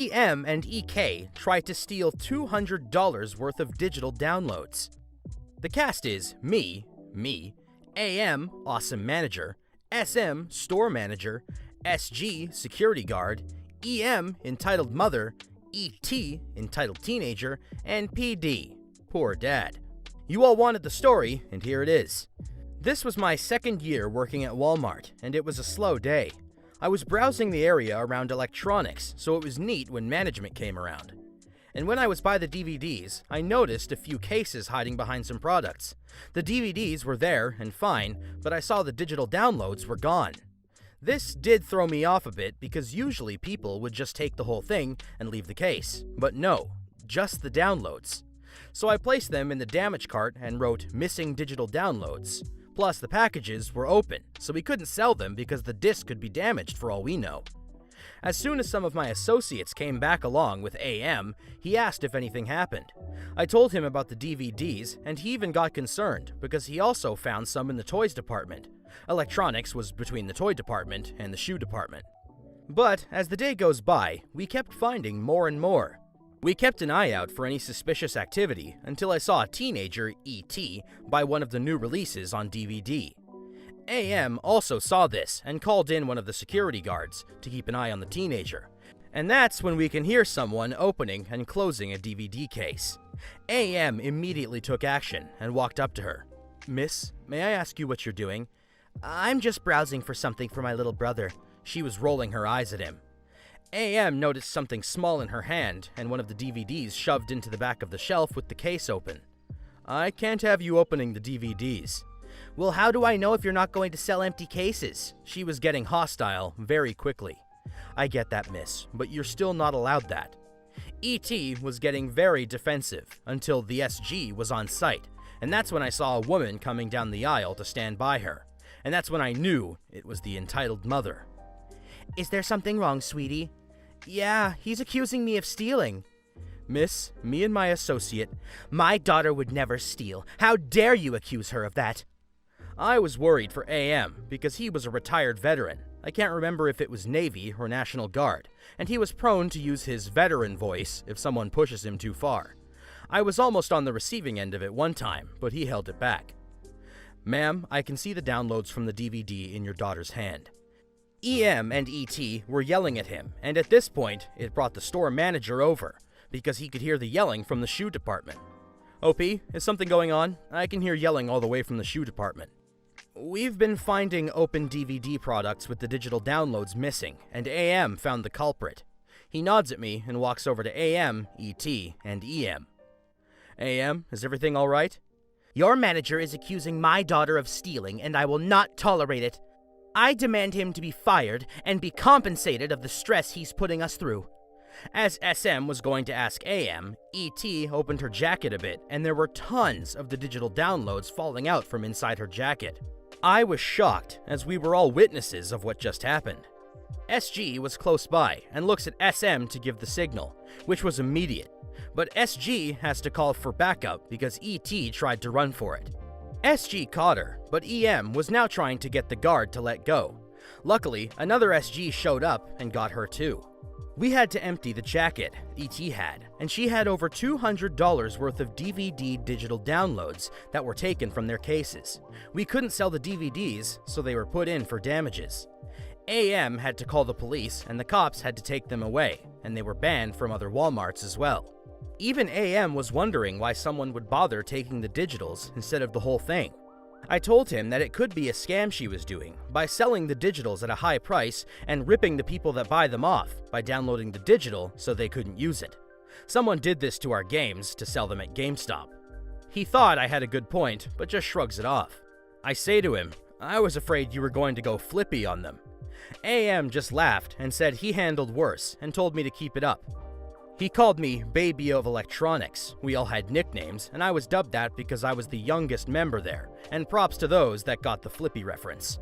EM and EK tried to steal $200 worth of digital downloads. The cast is me, AM, awesome manager, SM, store manager, SG, security guard, EM, entitled mother, ET, entitled teenager, and PD, poor dad. You all wanted the story, and here it is. This was my second year working at Walmart, and it was a slow day. I was browsing the area around electronics, so it was neat when management came around. And when I was by the DVDs, I noticed a few cases hiding behind some products. The DVDs were there and fine, but I saw the digital downloads were gone. This did throw me off a bit because usually people would just take the whole thing and leave the case. But no, just the downloads. So I placed them in the damage cart and wrote missing digital downloads. Plus, the packages were open, so we couldn't sell them because the disc could be damaged for all we know. As soon as some of my associates came back along with AM, he asked if anything happened. I told him about the DVDs, and he even got concerned because he also found some in the toys department. Electronics was between the toy department and the shoe department. But as the day goes by, we kept finding more and more. We kept an eye out for any suspicious activity until I saw a teenager, ET, buy one of the new releases on DVD. AM also saw this and called in one of the security guards to keep an eye on the teenager. And that's when we can hear someone opening and closing a DVD case. AM immediately took action and walked up to her. "Miss, may I ask you what you're doing?" "I'm just browsing for something for my little brother." She was rolling her eyes at him. AM noticed something small in her hand and one of the DVDs shoved into the back of the shelf with the case open. "I can't have you opening the DVDs." "Well, how do I know if you're not going to sell empty cases?" She was getting hostile very quickly. "I get that, miss, but you're still not allowed that." ET was getting very defensive until the SG was on site, and that's when I saw a woman coming down the aisle to stand by her. And that's when I knew it was the entitled mother. "Is there something wrong, sweetie?" "Yeah, he's accusing me of stealing." "Miss, me and my associate—" "My daughter would never steal. How dare you accuse her of that?" I was worried for AM because he was a retired veteran. I can't remember if it was Navy or National Guard, and he was prone to use his veteran voice if someone pushes him too far. I was almost on the receiving end of it one time, but he held it back. "Ma'am, I can see the downloads from the DVD in your daughter's hand." EM and ET were yelling at him, and at this point, it brought the store manager over, because he could hear the yelling from the shoe department. "OP, is something going on? I can hear yelling all the way from the shoe department." "We've been finding open DVD products with the digital downloads missing, and AM found the culprit." He nods at me and walks over to AM, ET, and EM. "AM, is everything all right?" "Your manager is accusing my daughter of stealing, and I will not tolerate it. I demand him to be fired and be compensated of the stress he's putting us through." As SM was going to ask AM, ET opened her jacket a bit, and there were tons of the digital downloads falling out from inside her jacket. I was shocked, as we were all witnesses of what just happened. SG was close by and looks at SM to give the signal, which was immediate. But SG has to call for backup because ET tried to run for it. SG caught her, but EM was now trying to get the guard to let go. Luckily, another SG showed up and got her too. We had to empty the jacket ET had, and she had over $200 worth of DVD digital downloads that were taken from their cases. We couldn't sell the DVDs, so they were put in for damages. AM had to call the police, and the cops had to take them away, and they were banned from other Walmarts as well. Even AM was wondering why someone would bother taking the digitals instead of the whole thing. I told him that it could be a scam she was doing by selling the digitals at a high price and ripping the people that buy them off by downloading the digital so they couldn't use it. Someone did this to our games to sell them at GameStop. He thought I had a good point, but just shrugs it off. I say to him, "I was afraid you were going to go flippy on them." AM just laughed and said he handled worse and told me to keep it up. He called me Baby of Electronics. We all had nicknames, and I was dubbed that because I was the youngest member there, and props to those that got the Flippy reference.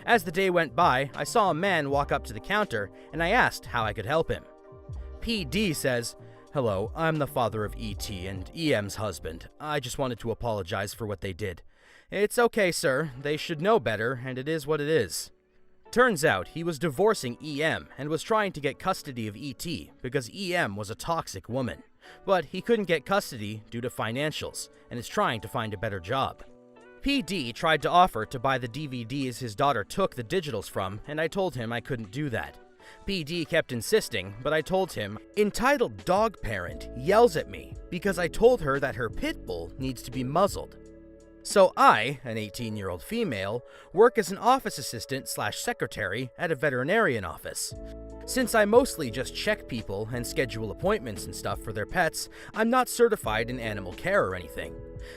As the day went by, I saw a man walk up to the counter, and I asked how I could help him. PD says, "Hello, I'm the father of ET and EM's husband. I just wanted to apologize for what they did." "It's okay, sir. They should know better, and it is what it is." Turns out he was divorcing EM and was trying to get custody of ET because EM was a toxic woman. But he couldn't get custody due to financials and is trying to find a better job. PD tried to offer to buy the DVDs his daughter took the digitals from, and I told him I couldn't do that. PD kept insisting, but I told him, entitled dog parent yells at me because I told her that her pit bull needs to be muzzled. So I, an 18-year-old female, work as an office assistant/secretary at a veterinarian office. Since I mostly just check people and schedule appointments and stuff for their pets, I'm not certified in animal care or anything.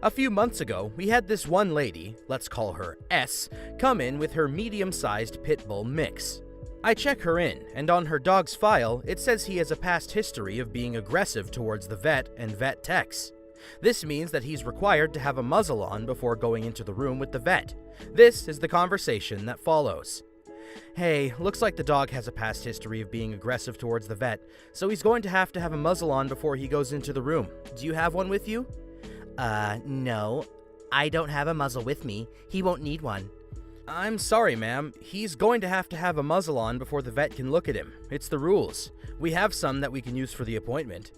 A few months ago, we had this one lady, let's call her S, come in with her medium-sized pit bull mix. I check her in, and on her dog's file, it says he has a past history of being aggressive towards the vet and vet techs. This means that he's required to have a muzzle on before going into the room with the vet. This is the conversation that follows. Hey, looks like the dog has a past history of being aggressive towards the vet, so he's going to have a muzzle on before he goes into the room. Do you have one with you? No. I don't have a muzzle with me. He won't need one. I'm sorry, ma'am. He's going to have a muzzle on before the vet can look at him. It's the rules. We have some that we can use for the appointment.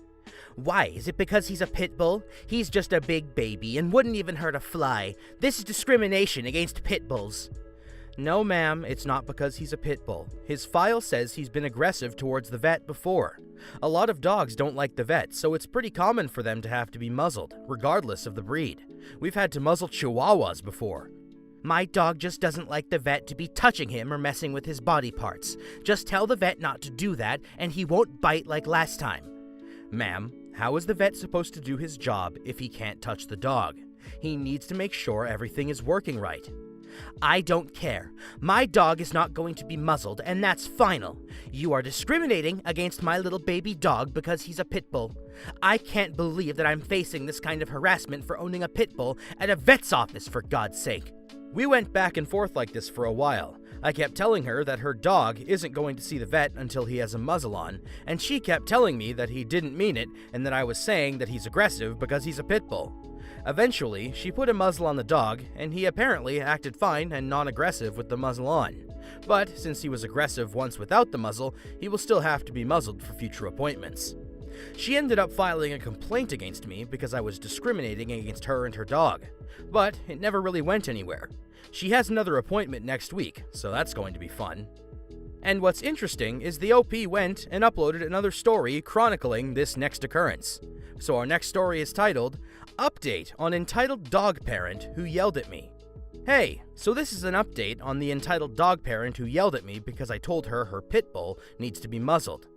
Why? Is it because he's a pit bull? He's just a big baby and wouldn't even hurt a fly. This is discrimination against pit bulls. No, ma'am, it's not because he's a pit bull. His file says he's been aggressive towards the vet before. A lot of dogs don't like the vet, so it's pretty common for them to have to be muzzled, regardless of the breed. We've had to muzzle Chihuahuas before. My dog just doesn't like the vet to be touching him or messing with his body parts. Just tell the vet not to do that, and he won't bite like last time. Ma'am, how is the vet supposed to do his job if he can't touch the dog? He needs to make sure everything is working right. I don't care. My dog is not going to be muzzled, and that's final. You are discriminating against my little baby dog because he's a pit bull. I can't believe that I'm facing this kind of harassment for owning a pit bull at a vet's office, for God's sake. We went back and forth like this for a while. I kept telling her that her dog isn't going to see the vet until he has a muzzle on, and she kept telling me that he didn't mean it and that I was saying that he's aggressive because he's a pit bull. Eventually, she put a muzzle on the dog, and he apparently acted fine and non-aggressive with the muzzle on. But since he was aggressive once without the muzzle, he will still have to be muzzled for future appointments. She ended up filing a complaint against me because I was discriminating against her and her dog. But it never really went anywhere. She has another appointment next week, so that's going to be fun. And what's interesting is the OP went and uploaded another story chronicling this next occurrence. So our next story is titled, Update on Entitled Dog Parent Who Yelled at Me. Hey, so this is an update on the entitled dog parent who yelled at me because I told her her pit bull needs to be muzzled.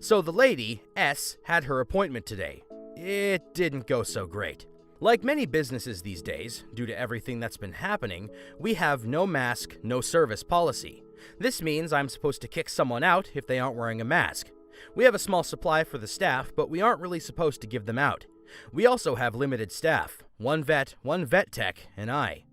So the lady, S, had her appointment today. It didn't go so great. Like many businesses these days, due to everything that's been happening, we have no mask, no service policy. This means I'm supposed to kick someone out if they aren't wearing a mask. We have a small supply for the staff, but we aren't really supposed to give them out. We also have limited staff, one vet tech, and I.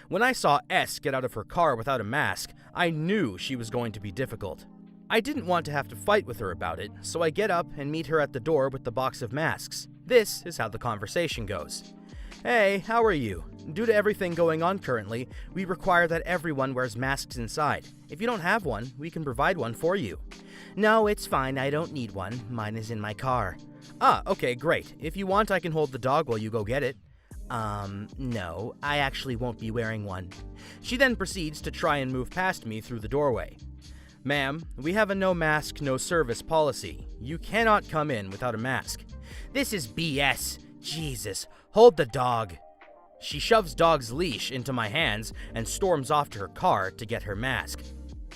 When I saw S get out of her car without a mask, I knew she was going to be difficult. I didn't want to have to fight with her about it, so I get up and meet her at the door with the box of masks. This is how the conversation goes. Hey, how are you? Due to everything going on currently, we require that everyone wears masks inside. If you don't have one, we can provide one for you. No, it's fine, I don't need one. Mine is in my car. Ah, okay, great. If you want, I can hold the dog while you go get it. No, I actually won't be wearing one. She then proceeds to try and move past me through the doorway. Ma'am, we have a no mask, no service policy. You cannot come in without a mask. This is BS. Jesus, hold the dog. She shoves dog's leash into my hands and storms off to her car to get her mask.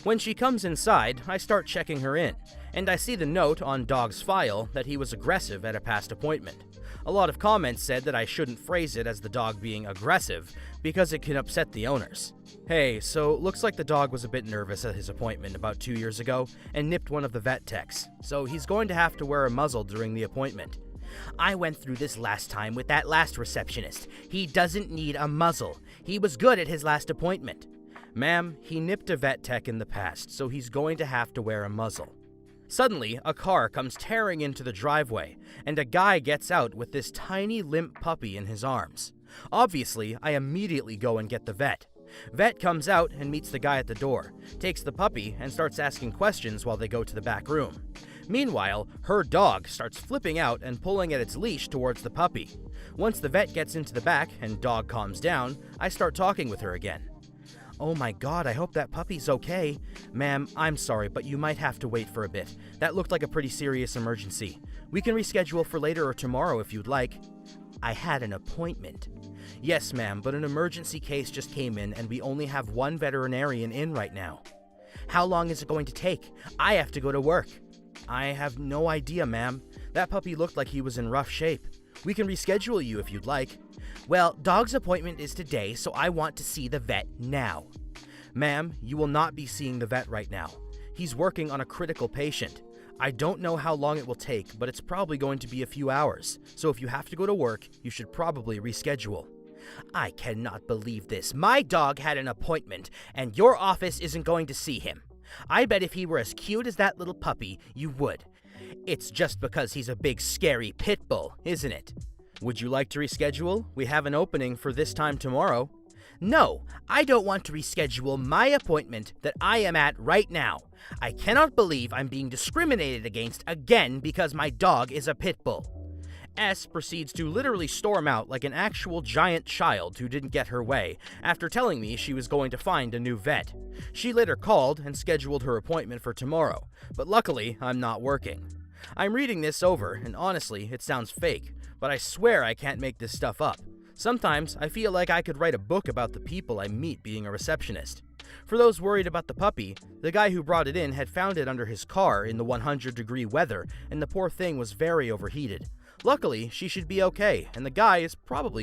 When she comes inside, I start checking her in, and I see the note on dog's file that he was aggressive at a past appointment. A lot of comments said that I shouldn't phrase it as the dog being aggressive because it can upset the owners. Hey, so looks like the dog was a bit nervous at his appointment about 2 years ago and nipped one of the vet techs, so he's going to have to wear a muzzle during the appointment. I went through this last time with that last receptionist. He doesn't need a muzzle. He was good at his last appointment. Ma'am, he nipped a vet tech in the past, so he's going to have to wear a muzzle. Suddenly, a car comes tearing into the driveway, and a guy gets out with this tiny limp puppy in his arms. Obviously, I immediately go and get the vet. Vet comes out and meets the guy at the door, takes the puppy, and starts asking questions while they go to the back room. Meanwhile, her dog starts flipping out and pulling at its leash towards the puppy. Once the vet gets into the back and dog calms down, I start talking with her again. "Oh my god, I hope that puppy's okay. Ma'am, I'm sorry, but you might have to wait for a bit. That looked like a pretty serious emergency. We can reschedule for later or tomorrow if you'd like." "I had an appointment." "Yes, ma'am, but an emergency case just came in and we only have one veterinarian in right now." "How long is it going to take? I have to go to work." "I have no idea, ma'am. That puppy looked like he was in rough shape. We can reschedule you if you'd like." "Well, dog's appointment is today, so I want to see the vet now." "Ma'am, you will not be seeing the vet right now. He's working on a critical patient. I don't know how long it will take, but it's probably going to be a few hours, so if you have to go to work, you should probably reschedule." "I cannot believe this. My dog had an appointment, and your office isn't going to see him. I bet if he were as cute as that little puppy, you would. It's just because he's a big, scary pit bull, isn't it?" "Would you like to reschedule? We have an opening for this time tomorrow." "No, I don't want to reschedule my appointment that I am at right now. I cannot believe I'm being discriminated against again because my dog is a pit bull." S proceeds to literally storm out like an actual giant child who didn't get her way after telling me she was going to find a new vet. She later called and scheduled her appointment for tomorrow, but luckily I'm not working. I'm reading this over, and honestly, it sounds fake, but I swear I can't make this stuff up. Sometimes I feel like I could write a book about the people I meet being a receptionist. For those worried about the puppy, the guy who brought it in had found it under his car in the 100-degree weather, and the poor thing was very overheated. Luckily, she should be okay, and the guy is probably